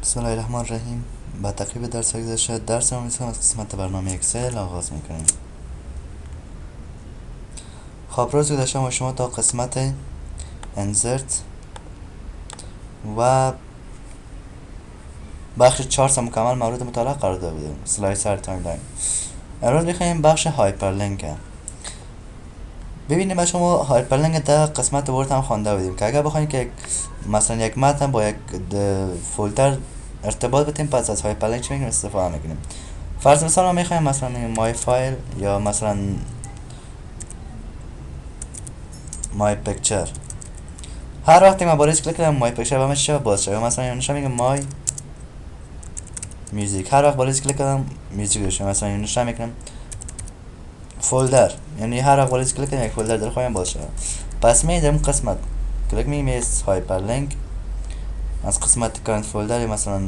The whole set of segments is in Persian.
بسم الله الرحمن الرحیم. با تعقیب درس گذشته درس ما از قسمت برنامه اکسل آغاز میکنیم. خب روز گذشته ما شما تا قسمت انزرت و بخش 4 مکمل مورد مطالعه قرار داده بودیم، سلایسر تایملاین. امروز میخوایم بخش هایپرلینک. ببینیم شما هایپرلینک در قسمت ورد هم خوانده بودیم که اگر بخوایم که مثلا یک متن با یک فولدر ارتباط بدیم، پس از هایپرلینک چی میکنیم؟ استفاده میکنیم. فرض مثال ما میخوایم مثلا مای فایل یا مثلا مای پیکچر. هر وقتی ما بالا کلیک کنم مای پیکچر با چه باز شد، مثلا نشون میگم مای میوزیک. هر وقت بالا کلیک کنم میوزیک بشه، مثلا نشون میکنم فولدر، یعنی هر وقت بالا کلیک کنم یک فولدر در خواهم باز شد. پس می در قسمت کلیک میگیم هایپرلینک. از قسمت کانت فولدر مثلا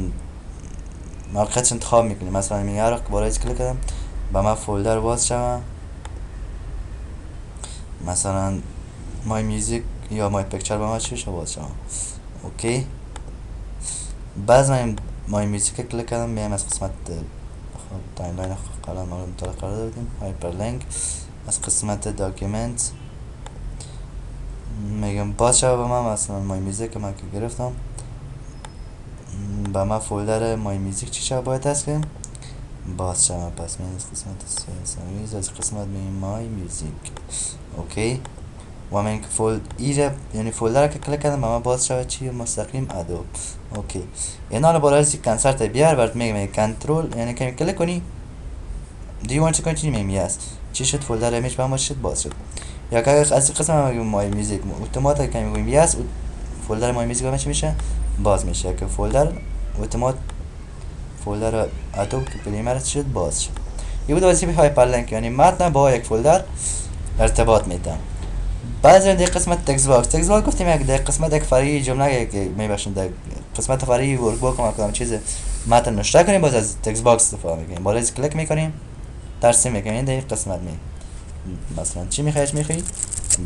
موقعیتش انتخاب میکنیم، مثلا میگه هر وقت بالا کلیک کنم با ما فولدر باز شد، مثلا مای میوزیک یا مای پیکچر با ما چی شد باز شد. اوکی. بعد من مای میوزیک کلیک کردم، میایم از قسمت تایملاین قلم مورد مطالعه قرار دادیم هایپرلینک. از قسمت داکیومنت میگم باز شد با من مثلا مای میوزیک من که گرفتم با من فولدر مای میوزیک چی شد باید هست که باز شد. پس من از قسمت سیاس از قسمت میگم مای میوزیک. اوکی. و من که یعنی فولدر که کلیک کردم با من باز شد چی مستقیم ادوب. اوکی. اینا رو بالا از کنسرت بیار برات میگم کنترل، یعنی که کلیک کنی do you want to continue میگم yes چی شد فولدر ایمیج با ما شد باز شد. یا که از قسم میگم مای میوزیک اتومات که میگم yes فولدر مای میوزیک با ما چی میشه باز میشه، که فولدر اتومات فولدر ادوب که پریمر شد باز شد. یه بود وظیفه هایپرلینک، یعنی متن با یک فولدر ارتباط میدم. بعضی در قسمت تکست باکس گفتیم یک در قسمت یک فرعی جمله که میبخشیم در قسمت فرعی ورک بوک ما کدام چیز متن نوشته کنیم باز از تکست باکس استفاده میکنیم. بالا کلیک میکنیم ترسیم میکنیم در قسمت مثلا چی میخوایی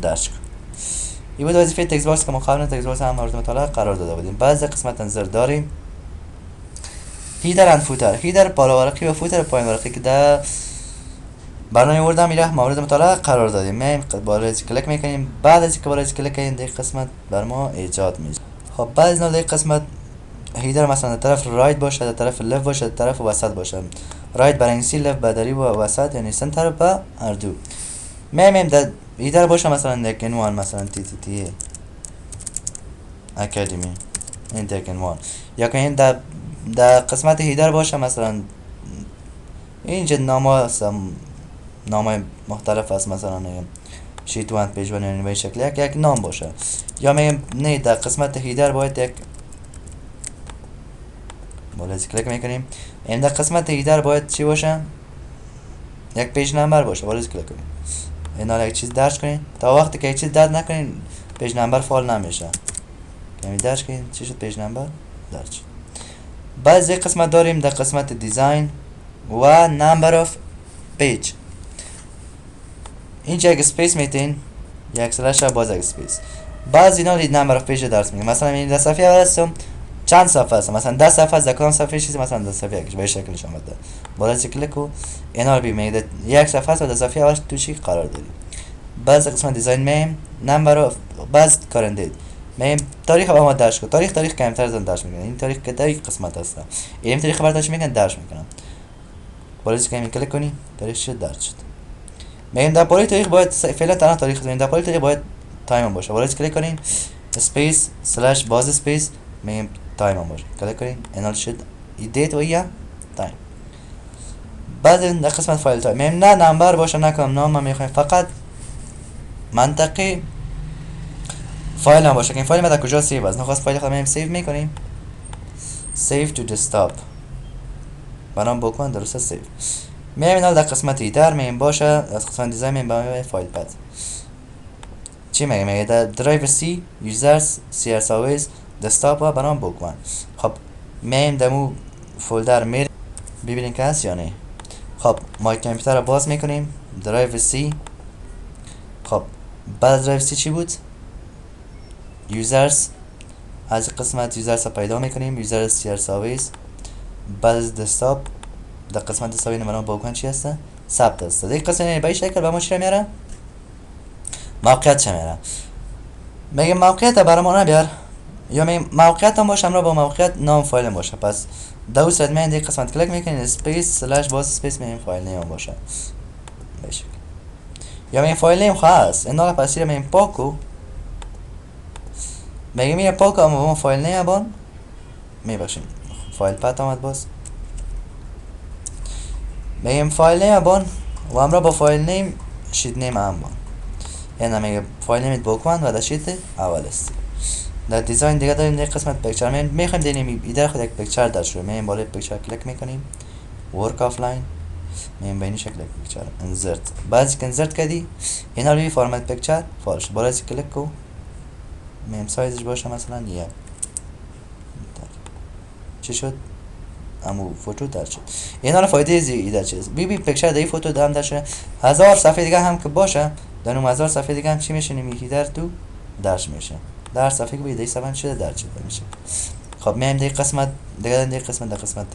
درج کن. این بود وظیفه تکست باکس که مقابل تکست باکس هم مورد مطالعه قرار داده بودیم. بعضی قسمت انظر داریم هیدر اند فوتر. هیدر بالا ورقی و فوتر پایین ورقی که در برنامه ورد میره مورد مطالعه قرار دادیم. میم بالا کلیک میکنیم، بعد از اینکه بالا کلیک کنیم در قسمت بر ما ایجاد میشه. خب بعد از در قسمت هیدر مثلا در طرف رایت باشه، در طرف لفت باشه، در طرف وسط باشه. رایت برای انگلیسی، لفت بدری و وسط یعنی سنتر با اردو. میم در هیدر باشه مثلا یک عنوان مثلا تی اکادمی این یک عنوان، یا که این در قسمت هیدر باشه مثلا اینجا نام مختلف است، مثلا شیت 1 پیج 1 یعنی به شکل یک نام باشه. یا میگم نه در قسمت هیدر باید یک بالا کلیک میکنیم این در قسمت هیدر باید چی باشه یک پیج نمبر باشه. بالا کلیک کنیم اینا یک چیز درج کنین تا وقتی که یک چیز درج نکنین پیج نمبر فعال نمیشه. یعنی درج کنین چی شد پیج نمبر درج. بعضی قسمت داریم در قسمت دیزاین و نمبر اف پیج. اینجا یک اسپیس میتین یک سلش باز یک اسپیس. بعض اینا لید نمبر اف پیج درس میگه، مثلا این در صفحه اول هستم چند صفحه هست، مثلا 10 صفحه از کدام صفحه چیزی مثلا 10 صفحه یک به شکلش اومده. بالا کلیک کو اینا رو میگه یک صفحه است و در صفحه اول تو چی قرار داری. بعض قسمت دیزاین میم نمبر اف بعض کارندید میم تاریخ آمد درس کو تاریخ کمتر از درس میگن. این تاریخ که در قسمت هست این تاریخ برداشت میگن درس میکنن. بالا کلیک کنی تاریخ شد درس شد. میگم در پای تاریخ باید فعلا تنها تاریخ زمین در پای تاریخ باید تایم باشه. بالا کلیک کنین اسپیس سلش باز اسپیس میگم تایم باشه. کلیک کنین انال شد دیت و یا تایم. بعد در قسمت فایل تایم میگم نه نمبر باشه نه کدام نام، ما میخوایم فقط منطقی فایل هم باشه که این فایل ما در کجا سیو است. نخواست فایل خودم سیو میکنیم سیو تو دسکتاپ برام بکن درسته سیو. میبینم در قسمت هیدر میگیم باشه، از قسمت دیزاین میگیم با فایل پد چی میگه در درایو سی یوزرز سی ار ساویز دسکتاپ و برام بکن. خب میگیم دمو فولدر میریم ببینیم که هست یا نه. خب ما کامپیوتر رو باز میکنیم درایو سی. خب بعد درایو سی چی بود یوزرز از قسمت یوزر را پیدا میکنیم، یوزر سیر ساویس. بعد از دسکتاپ در قسمت دسکتاپ نمونه باکن چی هسته؟ ثبت است. در قسمت به این شکل به ما چی میاره؟ موقعیت چه میاره؟ میگه موقعیت برای ما نبیار، یا میگه موقعیت هم باشه همراه با موقعیت نام فایل باشه. پس دو صد من در قسمت کلیک میکنین اسپیس سلش باز اسپیس میگیم فایل نیم باشه بشه. یا میگه فایل نیم خاص اینا را پس میگیم پاکو، میگه میگه پاکو اما با فایل نیم بان میبخشیم فایل پت آمد باز. میگیم فایل نیم بان و همراه با فایل نیم شیت نیم هم بان، یعنی میگه فایل نیمت بکن و در شیت اول است. در دیزاین دیگه داریم در قسمت پیکچر میخوایم دینیم ایده خود یک پیکچر در شروع میگیم بالای پیکچر کلیک میکنیم ورک آفلاین میگیم بینی شکل پیکچر انزرت. بعد که انزرت کردی اینا روی فرمت پیکچر فالش بالای کلیک کو میگیم سایزش باشه مثلا یه چی شد امو فوتو در شد. اینا رو فایده زیاده چیز بی پیکچر دی فوتو دام در شده 1000 صفحه دیگه هم که باشه در اون 1000 صفحه دیگه هم چی میشه نمیگی در تو درش میشه در صفحه که بیدی سبن شده در شده میشه. خب میایم در قسمت دیگه در قسمت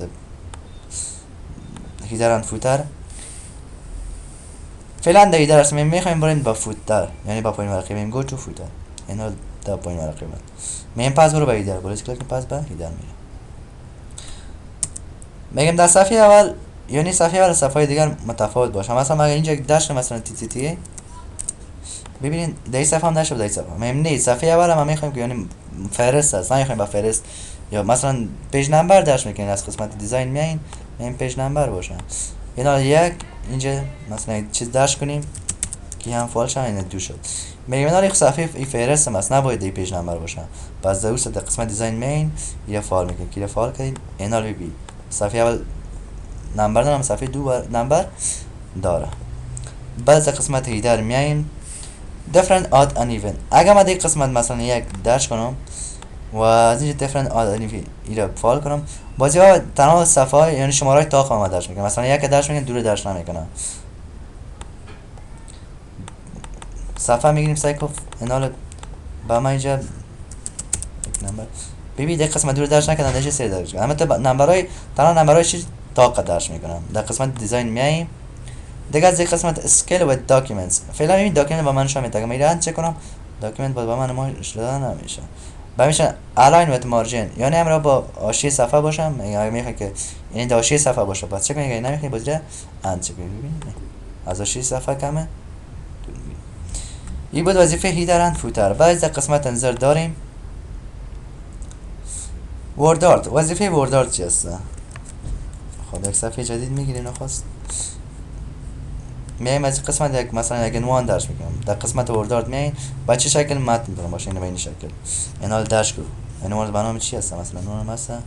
هیدر اند فوتر فعلا در هیدر است میخوایم بریم با فوتر یعنی با پایین ورقه میگیم گو تو فوتر اینا در پایین ورقه بود میایم پس برو با هیدر بالا کلیک پس با هیدر میره. میگم در صفحه اول یعنی صفحه اول صفحه دیگر متفاوت باشه. مثلا اگه اینجا داش مثلا تی ببینید در صفحه هم داشه در صفحه میگم نه صفحه اول هم میخوایم که یعنی فهرست است نمیخوایم با فهرست یا مثلا پیج نمبر داش میکنین از قسمت دیزاین میاین میگم پیج نمبر باشه اینا یک اینجا مثلا چیز داش کنیم که هم فال شاین دو شد. میگم اینا یک صفحه ای فهرست است نباید دی پیج نمبر باشه. پس در اون قسمت دیزاین میاین یا فال میکنین که فال کردین اینا رو ببین صفحه اول نمبر دارم صفحه دو نمبر داره. بعد از قسمت هیدر میایم different odd and even. اگه من دیگه قسمت مثلا یک درش کنم و از اینجا different odd and even ایره فال کنم بازی ها تنها صفحه یعنی شماره تا آخر درش میکنم مثلا یک درش میکنم دور درش نمیکنم صفحه میگیریم سایکو اینا با ما اینجا نمبر ببین در قسمت دور درش نکردن دیگه سر درش اما تو نمبرای تنها نمبرای چی تا درش میکنم. در قسمت دیزاین میایم دیگه از قسمت اسکیل و داکیومنتس فعلا این داکیومنت با من شامل تا میرن چک کنم داکیومنت با من ما شده نمیشه با میشه الاین وت مارجین یعنی امرا با حاشیه صفحه باشم اگه میخوام که یعنی حاشیه صفحه باشه پس چک کنید اگه نمیخوای بازی اند چک ببینید از حاشیه صفحه کمه. این بود وظیفه هیدر اند فوتر. بعد در قسمت انزر داریم وردارت. وظیفه وردارت چی است؟ خب یک صفحه جدید میگیریم نخواست میایم از قسمت یک مثلا یک عنوان درش میکنم در قسمت وردارت میایم با چه شکل متن میکنم باشه اینو به این شکل اینا درش کنم عنوان برنامه چی هست مثلا عنوان مثلا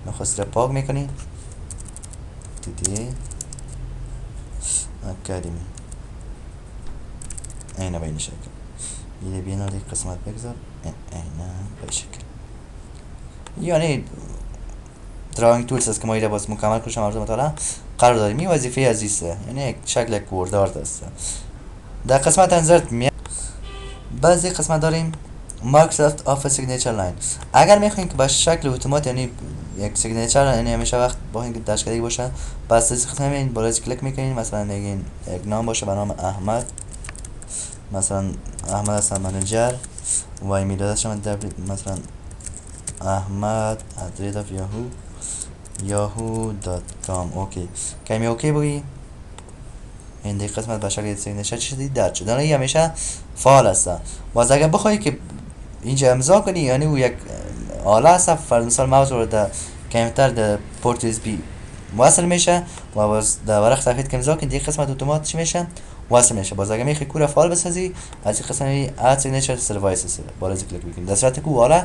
نخواست پاک میکنی تی اکادمی اینا به این شکل یه بینا دیگه قسمت بگذار اینا به شکل یعنی دراینگ تولز است که ما ایره باز مکمل کنیم عرض مطالعه قرار داریم. این وظیفه عزیزه یعنی یک شکل یک وردارت است. در قسمت انزرت می بعضی قسمت داریم مایکروسافت آفیس سیگنچر لاین. اگر میخواین که با شکل اتومات یعنی یک سیگنچر یعنی همیشه وقت با اینکه درش کردی باشه پس از قسمت این بالا کلیک میکنین مثلا میگین یک نام باشه به نام احمد مثلا احمد هستم منیجر و ایمیل ادرسم مثلا احمد yahoo.com اوکی کمی اوکی بگی این دیگه قسمت به شکل سیگنچر چی شدی درد شد این همیشه فعال هست. باز اگر بخوایی که اینجا امضا کنی یعنی او یک آله هست فرض مثال موز رو در کامپیوتر در پورت یو اس بی وصل میشه و باز در ورق صفحه که امضا کنی دیگه قسمت اتومات چی میشه وصل میشه. باز اگر میخوای کور فعال بسازی از این قسمت اد سیگنچر سروایسز بالا کلیک بکنی در صورتی که آله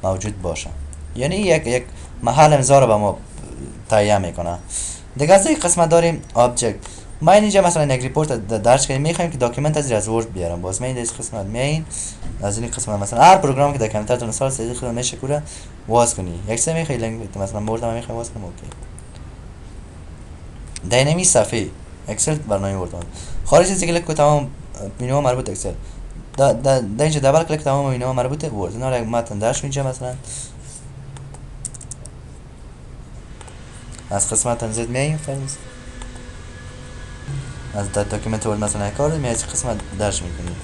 موجود باشه یعنی یک محل امضا رو به ما تهیه میکنه. دیگه از این قسمت داریم آبجکت. ما اینجا مثلا یک ریپورت درج کنیم میخوایم که داکیومنت از ورد بیارم باز من این قسمت میایم از این قسمت مثلا هر پروگرامی که در کامپیوتر تون سال سید خود میشه کوره واس کنی یک سه میخوای لینک مثلا مورد ما میخوای واس کنم اوکی داینامیک صفحه اکسل برنامه ورد خارج از کلیک کو تمام مینو مربوط اکسل دا اینجا دبل کلیک تمام مینو مربوط ورد اینا رو متن درش اینجا مثلا از قسمت انزد میاییم فرض از داکیومنت ورد مثلا کار می از قسمت درش میکنیم.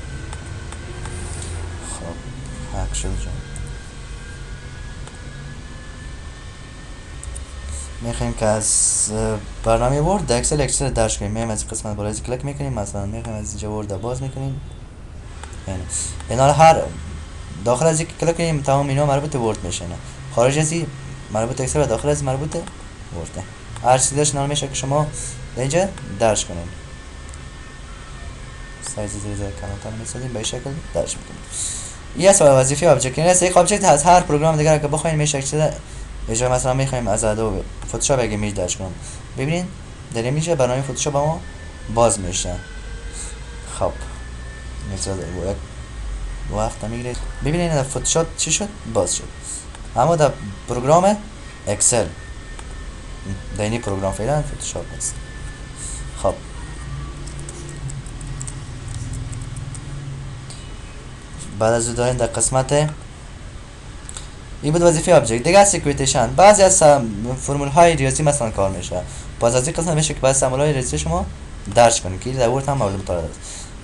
خب حق شد جان میخوایم که از برنامه ورد اکسل درش کنیم. میایم از قسمت بالای کلیک میکنیم، مثلا میخوایم از اینجا ورد باز میکنیم، یعنی هر داخل از یک کلیک کنیم تمام اینا مربوط به ورد میشه، خارج از این مربوط اکسل و داخل از مربوط به ورد. هر چیزی داشت نال میشه که شما اینجا درش کنید. سایز زیر کانال میسازیم به این شکل درش میکنیم. این است وظیفه آبجکت. این است یک آبجکت از هر پروگرام دیگر که بخواید میشه چیز اجرا. مثلا میخوایم از ادوب فتوشاپ اگه میج درش کنیم، ببینید در میشه برنامه فتوشاپ ما باز میشه. خب یک وقت میگیره. ببینید در فتوشاپ چی شد؟ باز شد. اما در پروگرام اکسل در این پروگرام فعلا فتوشاپ است. خب بعد از دارین در قسمت این بود وظیفه آبجکت. دیگه سکویتیشن بعضی از فرمول های ریاضی مثلا کار میشه. باز از این قسمت میشه که بعضی سمبول های ریاضی شما درج کنید که در ورد هم مورد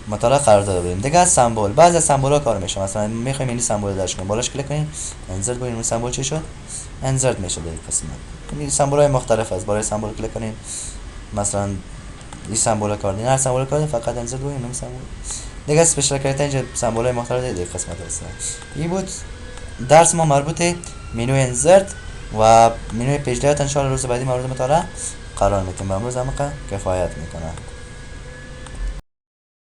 مطالعه قرار داده بودیم. دیگه سمبل بعضی از سمبول ها کار میشه. مثلا میخوایم این سمبول درج کنیم، بالاش کلیک کنیم انسرت بگیریم، اون سمبول چی شد؟ انسرت میشه در این قسمت. این سمبول های مختلف است. برای سمبول کلیک کنیم، مثلا این سمبول کار دین، هر سمبول کار فقط انسرت بگیریم اون سمبول. دیگه اسپیشال کرکتر اینجا سمبول های مختلف در قسمت هست. این بود درس ما مربوط منوی انسرت و منوی پیج لیات. ان شاء الله روز بعدی مورد مطالعه قرار میدیم. امروز هم کفایت میکنه.